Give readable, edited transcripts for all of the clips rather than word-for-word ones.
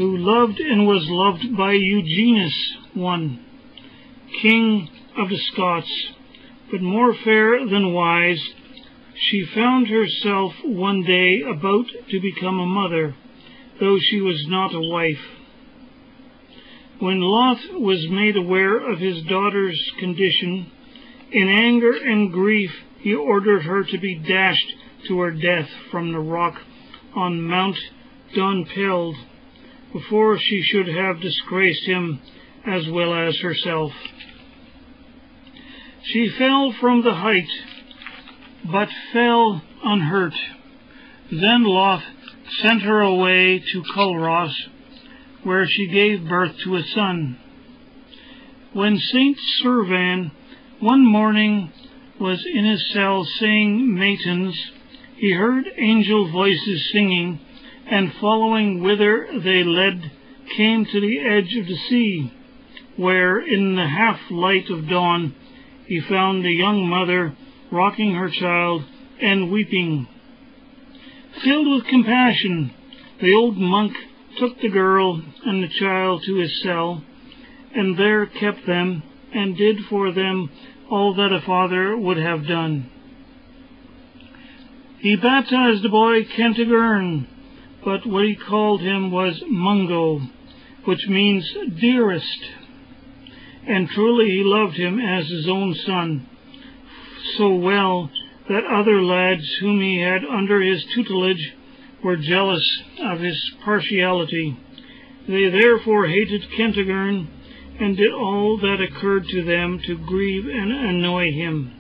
who loved and was loved by Eugenius I, King of the Scots, but more fair than wise. She found herself one day about to become a mother, though she was not a wife. When Lot was made aware of his daughter's condition, in anger and grief he ordered her to be dashed to her death from the rock on Mount Donpeld, before she should have disgraced him as well as herself. She fell from the height, but fell unhurt. Then Lot sent her away to Culross, where she gave birth to a son. When Saint Servan one morning was in his cell saying matins, he heard angel voices singing, and following whither they led, came to the edge of the sea, where in the half-light of dawn he found a young mother rocking her child and weeping. Filled with compassion, the old monk took the girl and the child to his cell, and there kept them, and did for them all that a father would have done. He baptized the boy Kentigern, but what he called him was Mungo, which means dearest, and truly he loved him as his own son, so well that other lads whom he had under his tutelage were jealous of his partiality. They therefore hated Kentigern, and did all that occurred to them to grieve and annoy him.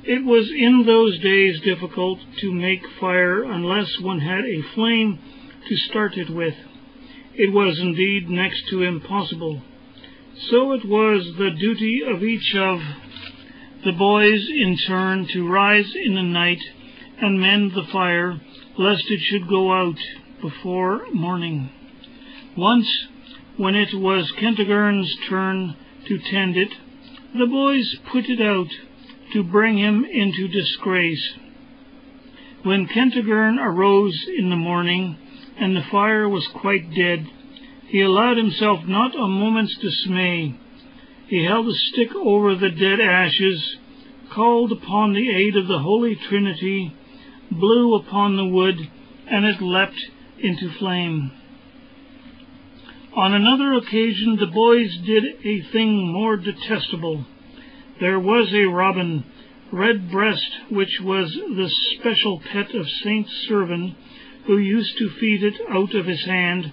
It was in those days difficult to make fire unless one had a flame to start it with. It was indeed next to impossible. So it was the duty of each of the boys in turn to rise in the night and mend the fire, lest it should go out before morning. Once, when it was Kentigern's turn to tend it, the boys put it out to bring him into disgrace. When Kentigern arose in the morning, and the fire was quite dead, he allowed himself not a moment's dismay. He held a stick over the dead ashes, called upon the aid of the Holy Trinity, blew upon the wood, and it leapt into flame. On another occasion the boys did a thing more detestable. There was a robin, redbreast, which was the special pet of Saint Servan, who used to feed it out of his hand,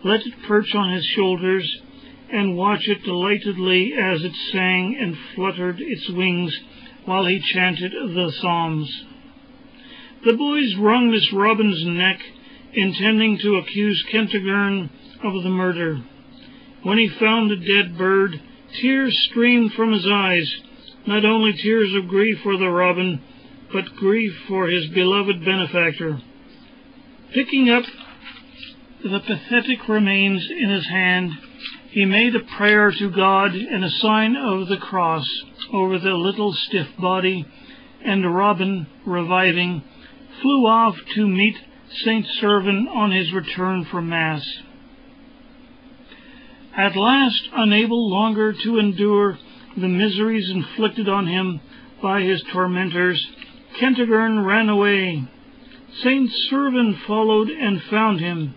let it perch on his shoulders, and watch it delightedly as it sang and fluttered its wings while he chanted the psalms. The boys wrung this robin's neck, intending to accuse Kentigern of the murder. When he found the dead bird, tears streamed from his eyes, not only tears of grief for the robin, but grief for his beloved benefactor. Picking up the pathetic remains in his hand, he made a prayer to God and a sign of the cross over the little stiff body, and the robin, reviving, flew off to meet Saint Servan on his return from Mass. At last, unable longer to endure the miseries inflicted on him by his tormentors, Kentigern ran away. Saint Servan followed and found him.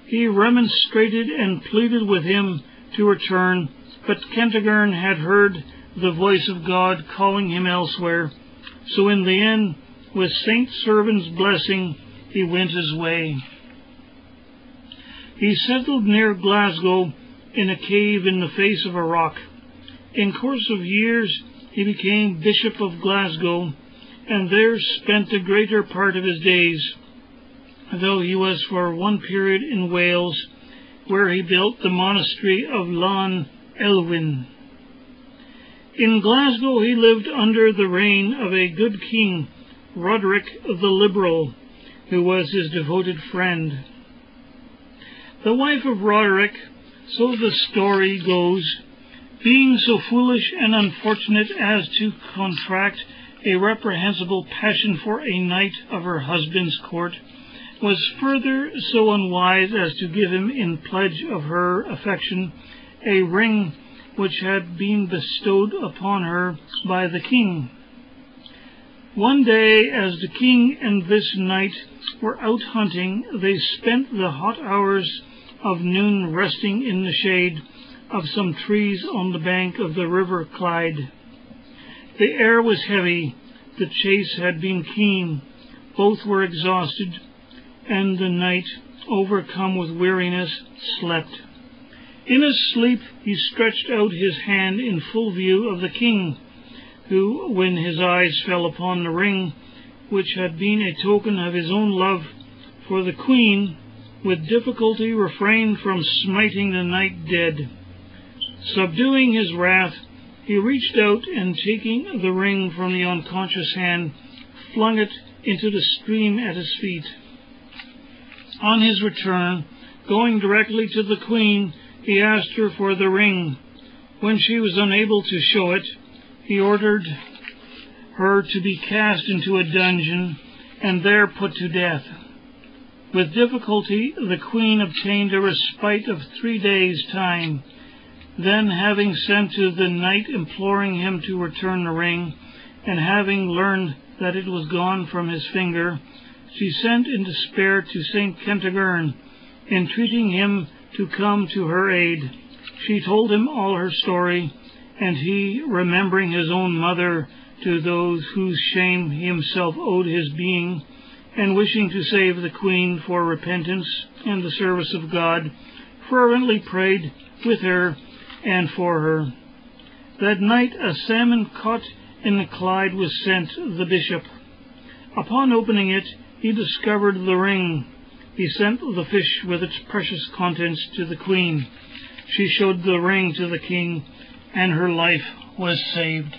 He remonstrated and pleaded with him to return, but Kentigern had heard the voice of God calling him elsewhere, so in the end, with Saint Servan's blessing, he went his way. He settled near Glasgow in a cave in the face of a rock. In course of years, he became Bishop of Glasgow, and there spent the greater part of his days, though he was for one period in Wales, where he built the monastery of Lan Elwyn. In Glasgow he lived under the reign of a good king, Roderick the Liberal, who was his devoted friend. The wife of Roderick, so the story goes, being so foolish and unfortunate as to contract a reprehensible passion for a knight of her husband's court, was further so unwise as to give him in pledge of her affection a ring which had been bestowed upon her by the king. One day, as the king and this knight were out hunting, they spent the hot hours of noon resting in the shade of some trees on the bank of the river Clyde. The air was heavy, the chase had been keen, both were exhausted, and the knight, overcome with weariness, slept. In his sleep he stretched out his hand in full view of the king, who, when his eyes fell upon the ring, which had been a token of his own love for the queen, with difficulty refrained from smiting the knight dead. Subduing his wrath, he reached out and, taking the ring from the unconscious hand, flung it into the stream at his feet. On his return, going directly to the queen, he asked her for the ring. When she was unable to show it, he ordered her to be cast into a dungeon and there put to death. With difficulty the queen obtained a respite of 3 days' time. Then, having sent to the knight imploring him to return the ring, and having learned that it was gone from his finger, she sent in despair to St. Kentigern, entreating him to come to her aid. She told him all her story, and he, remembering his own mother, to those whose shame he himself owed his being, and wishing to save the queen for repentance and the service of God, fervently prayed with her and for her. That night a salmon caught in the Clyde was sent the bishop. Upon opening it, he discovered the ring. He sent the fish with its precious contents to the queen. She showed the ring to the king, and her life was saved.